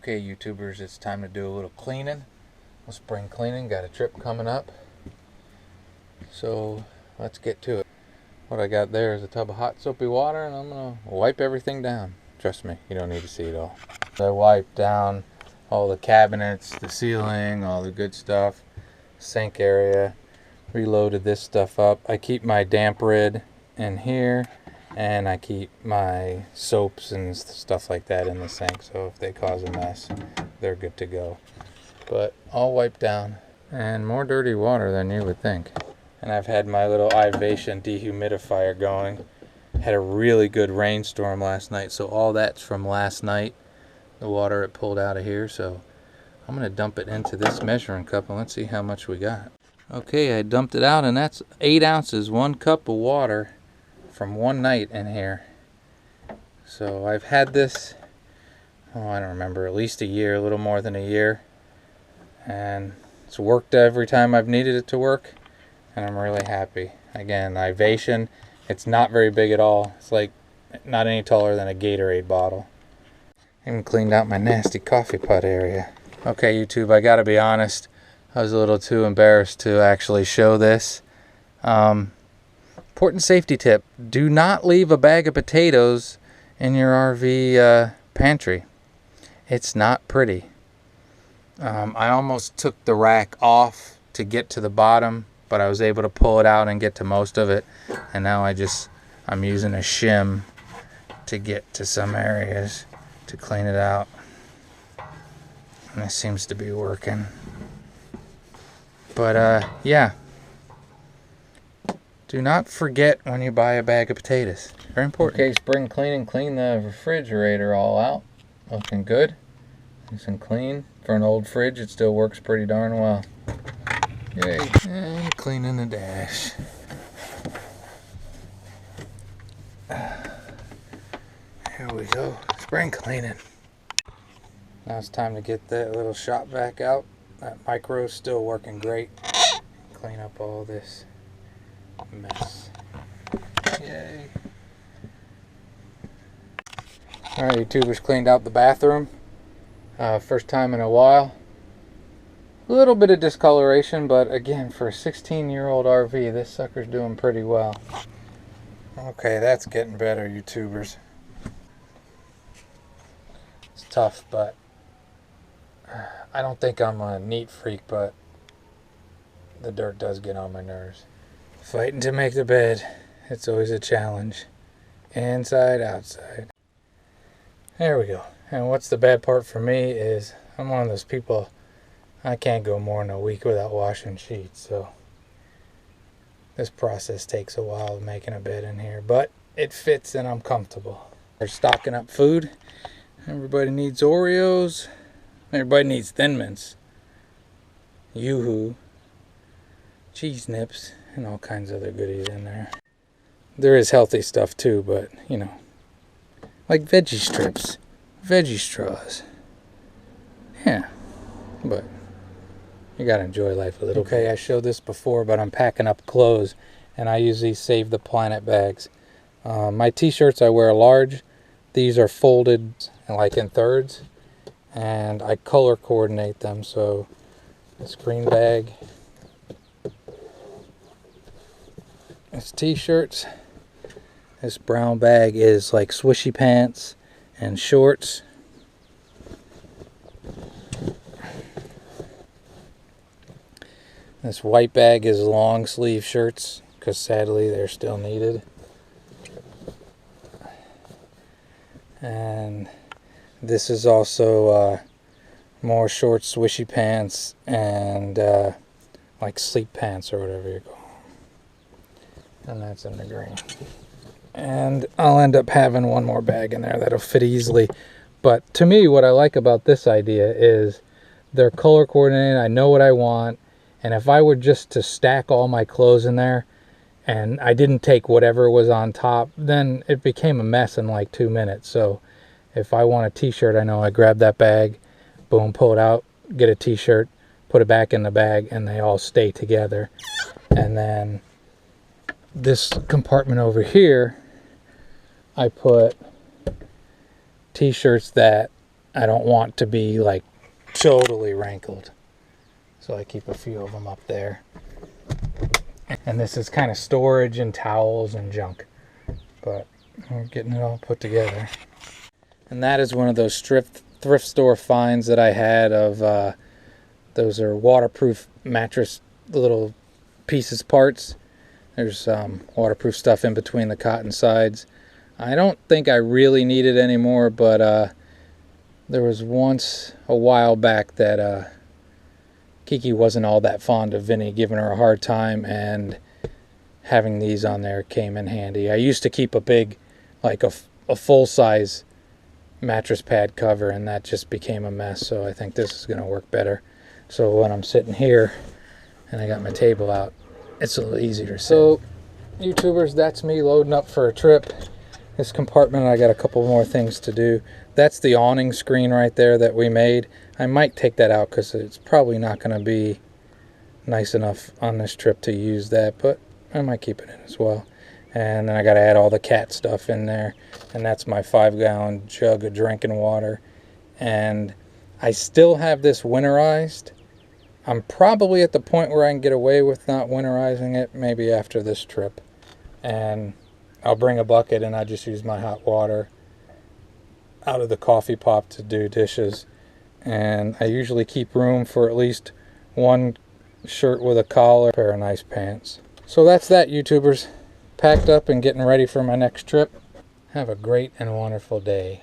Okay, YouTubers, it's time to do a little cleaning. Spring cleaning. Got a trip coming up. So let's get to it. What I got there is a tub of hot soapy water, and I'm going to wipe everything down. Trust me, you don't need to see it all. I wiped down all the cabinets, the ceiling, all the good stuff, sink area. Reloaded this stuff up. I keep my damp rid in here, and I keep my soaps and stuff like that in the sink, so if they cause a mess, they're good to go. But all wiped down, and more dirty water than you would think. And I've had my little Ivation dehumidifier going. Had a really good rainstorm last night, so all that's from last night, the water it pulled out of here. So I'm going to dump it into this measuring cup, and let's see how much we got. Okay, I dumped it out, and that's 8 ounces, 1 cup of water from one night in here. So I've had this, I don't remember, at least a year, a little more than a year. And it's worked every time I've needed it to work, and I'm really happy. Again, Ivation, it's not very big at all. It's like not any taller than a Gatorade bottle. Even cleaned out my nasty coffee pot area. Okay, YouTube, I gotta be honest. I was a little too embarrassed to actually show this. Important safety tip. Do not leave a bag of potatoes in your RV pantry. It's not pretty. I almost took the rack off to get to the bottom, but I was able to pull it out and get to most of it. And now I'm using a shim to get to some areas to clean it out. And this seems to be working. But yeah. Do not forget when you buy a bag of potatoes. Very important. Okay, spring cleaning. Clean the refrigerator all out. Looking good. Nice and clean. For an old fridge, it still works pretty darn well. Yay. And cleaning the dash. Here we go. Spring cleaning. Now it's time to get that little shop vac out. That micro's still working great. Clean up all this mess. Yay. Alright, YouTubers, cleaned out the bathroom. First time in a while. A little bit of discoloration, but again, for a 16-year-old RV, this sucker's doing pretty well. Okay, that's getting better, YouTubers. It's tough, but I don't think I'm a neat freak, but the dirt does get on my nerves. Fighting to make the bed, it's always a challenge. Inside, outside. There we go. And what's the bad part for me is I'm one of those people, I can't go more than a week without washing sheets, so this process takes a while making a bed in here, but it fits and I'm comfortable. We're stocking up food. Everybody needs Oreos. Everybody needs Thin Mints. Yoo-hoo. Cheese nips. And all kinds of other goodies in there. There is healthy stuff too, but you know, like veggie strips, veggie straws. Yeah, but you gotta enjoy life a little. Okay, I showed this before, but I'm packing up clothes, and I use these Save the Planet bags. My t-shirts I wear large. These are folded like in thirds, and I color coordinate them. So this green bag. It's t-shirts. This brown bag is like swishy pants and shorts. This white bag is long sleeve shirts, because sadly they're still needed. And this is also more short swishy pants and like sleep pants or whatever you call them. And that's in the green. And I'll end up having one more bag in there that'll fit easily. But to me, what I like about this idea is they're color coordinated. I know what I want. And if I were just to stack all my clothes in there and I didn't take whatever was on top, then it became a mess in like 2 minutes. So if I want a t-shirt, I know I grab that bag, boom, pull it out, get a t-shirt, put it back in the bag, and they all stay together. And then this compartment over here, I put t-shirts that I don't want to be like totally wrinkled. So I keep a few of them up there. And this is kind of storage and towels and junk. But we're getting it all put together. And that is one of those thrift store finds that I had of, those are waterproof mattress little pieces parts. There's waterproof stuff in between the cotton sides. I don't think I really need it anymore, but there was once a while back that Kiki wasn't all that fond of Vinny giving her a hard time, and having these on there came in handy. I used to keep a big, like a full-size mattress pad cover, and that just became a mess, so I think this is going to work better. So when I'm sitting here and I got my table out, it's a little easier to sit. So, YouTubers, that's me loading up for a trip. This compartment, I got a couple more things to do. That's the awning screen right there that we made. I might take that out because it's probably not going to be nice enough on this trip to use that, but I might keep it in as well. And then I got to add all the cat stuff in there, and that's my 5-gallon jug of drinking water. And I still have this winterized. I'm probably at the point where I can get away with not winterizing it, maybe after this trip. And I'll bring a bucket and I just use my hot water out of the coffee pot to do dishes. And I usually keep room for at least one shirt with a collar, a pair of nice pants. So that's that, YouTubers. Packed up and getting ready for my next trip. Have a great and wonderful day.